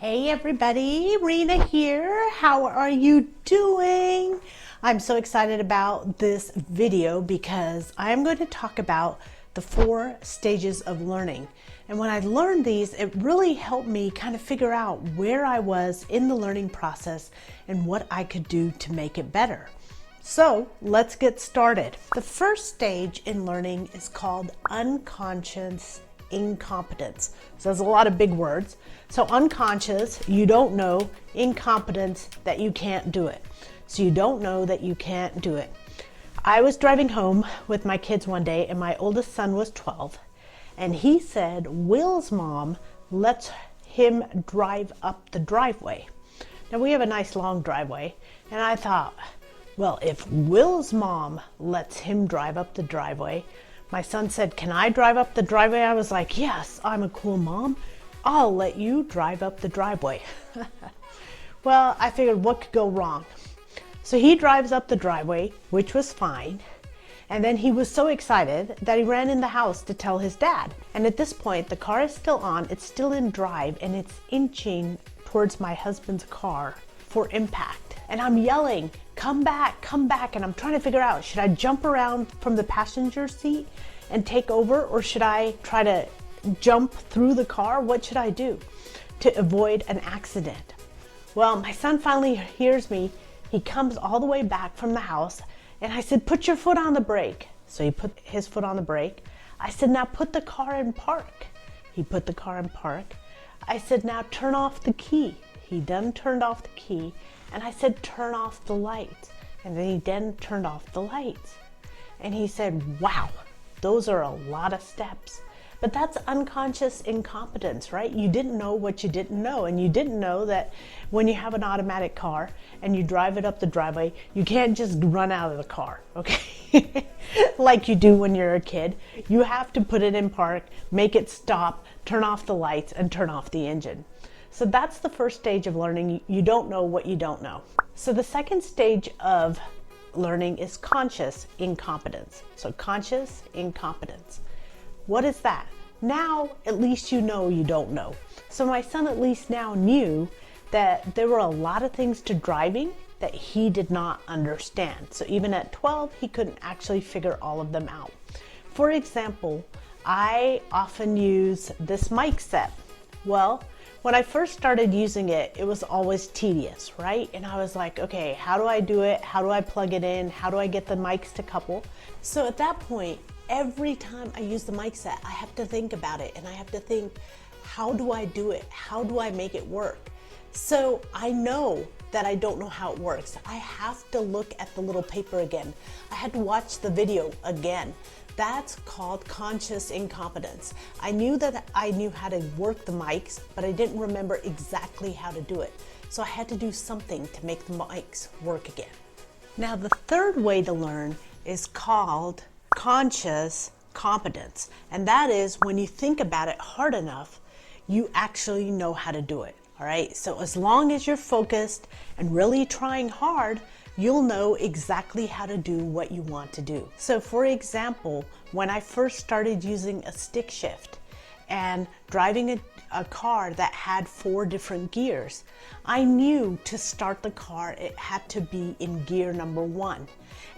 Hey everybody, Rina here. How are you doing? I'm so excited about this video because I'm going to talk about the 4 stages of learning. And when I learned these, it really helped me kind of figure out where I was in the learning process and what I could do to make it better. So let's get started. The first stage in learning is called unconscious incompetence. So there's a lot of big words. So unconscious, you don't know. Incompetence, that you can't do it. So you don't know that you can't do it. I was driving home with my kids one day and my oldest son was 12 and he said, Will's mom lets him drive up the driveway. Now we have a nice long driveway and I thought, well, if Will's mom lets him drive up the driveway, my son said, can I drive up the driveway? I was like, yes, I'm a cool mom. I'll let you drive up the driveway. Well, I figured what could go wrong? So he drives up the driveway, which was fine. And then he was so excited that he ran in the house to tell his dad. And at this point, the car is still on, it's still in drive, and it's inching towards my husband's car for impact. And I'm yelling, come back, come back. And I'm trying to figure out, should I jump around from the passenger seat and take over? Or should I try to jump through the car? What should I do to avoid an accident? Well, my son finally hears me. He comes all the way back from the house and I said, put your foot on the brake. So he put his foot on the brake. I said, now put the car in park. He put the car in park. I said, now turn off the key. He then turned off the key. And I said, turn off the lights. And then he then turned off the lights. And he said, wow, those are a lot of steps. But that's unconscious incompetence, right? You didn't know what you didn't know. And you didn't know that when you have an automatic car and you drive it up the driveway, you can't just run out of the car, okay? Like you do when you're a kid. You have to put it in park, make it stop, turn off the lights, and turn off the engine. So that's the first stage of learning. You don't know what you don't know. So the second stage of learning is conscious incompetence. So conscious incompetence. What is that? Now, at least you know you don't know. So my son at least now knew that there were a lot of things to driving that he did not understand. So even at 12, he couldn't actually figure all of them out. For example, I often use this mic set. Well, when I first started using it, it was always tedious, right? And I was like, okay, how do I do it? How do I plug it in? How do I get the mics to couple? So at that point, every time I use the mic set, I have to think about it and I have to think, how do I do it? How do I make it work? So I know that I don't know how it works. I have to look at the little paper again. I had to watch the video again. That's called conscious incompetence. I knew that I knew how to work the mics, but I didn't remember exactly how to do it. So I had to do something to make the mics work again. Now the third way to learn is called conscious competence. And that is when you think about it hard enough, you actually know how to do it. All right. So as long as you're focused and really trying hard, you'll know exactly how to do what you want to do. So for example, when I first started using a stick shift and driving a car that had 4 different gears, I knew to start the car, it had to be in gear number 1.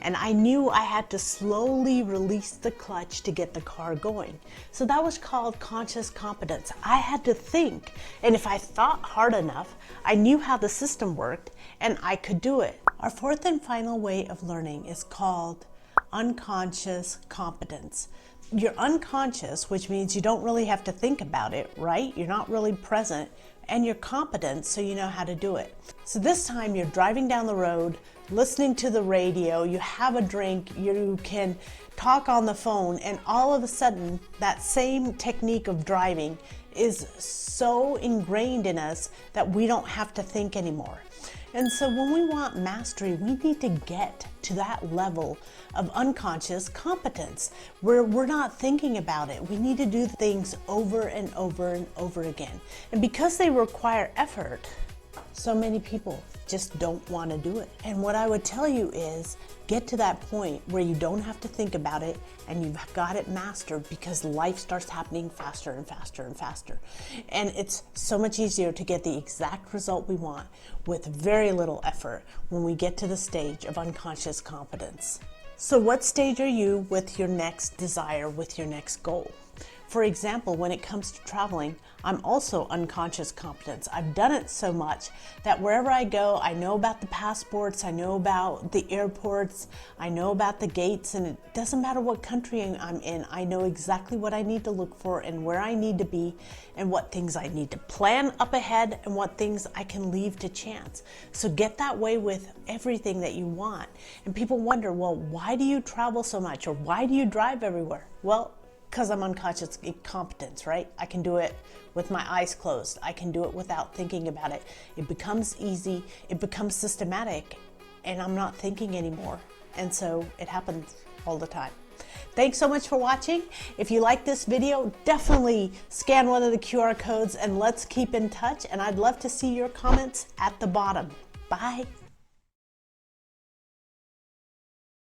And I knew I had to slowly release the clutch to get the car going. So that was called conscious competence. I had to think, and if I thought hard enough, I knew how the system worked and I could do it. Our fourth and final way of learning is called unconscious competence. You're unconscious, which means you don't really have to think about it, right? You're not really present, and you're competent, so you know how to do it. So this time you're driving down the road, listening to the radio, you have a drink, you can talk on the phone, and all of a sudden that same technique of driving is so ingrained in us that we don't have to think anymore. And so when we want mastery, we need to get to that level of unconscious competence where we're not thinking about it. We need to do things over and over and over again. And because they require effort, So many people just don't want to do it. And what I would tell you is get to that point where you don't have to think about it and you've got it mastered, because life starts happening faster and faster and faster. And it's so much easier to get the exact result we want with very little effort when we get to the stage of unconscious competence. So what stage are you with your next desire, with your next goal? For example, when it comes to traveling, I'm also unconscious competence. I've done it so much that wherever I go, I know about the passports, I know about the airports, I know about the gates, and it doesn't matter what country I'm in, I know exactly what I need to look for and where I need to be and what things I need to plan up ahead and what things I can leave to chance. So get that way with everything that you want. And people wonder, well, why do you travel so much, or why do you drive everywhere? Well, because I'm unconscious competence, right? I can do it with my eyes closed. I can do it without thinking about it. It becomes easy, it becomes systematic, and I'm not thinking anymore. And so it happens all the time. Thanks so much for watching. If you like this video, definitely scan one of the QR codes and let's keep in touch. And I'd love to see your comments at the bottom. Bye.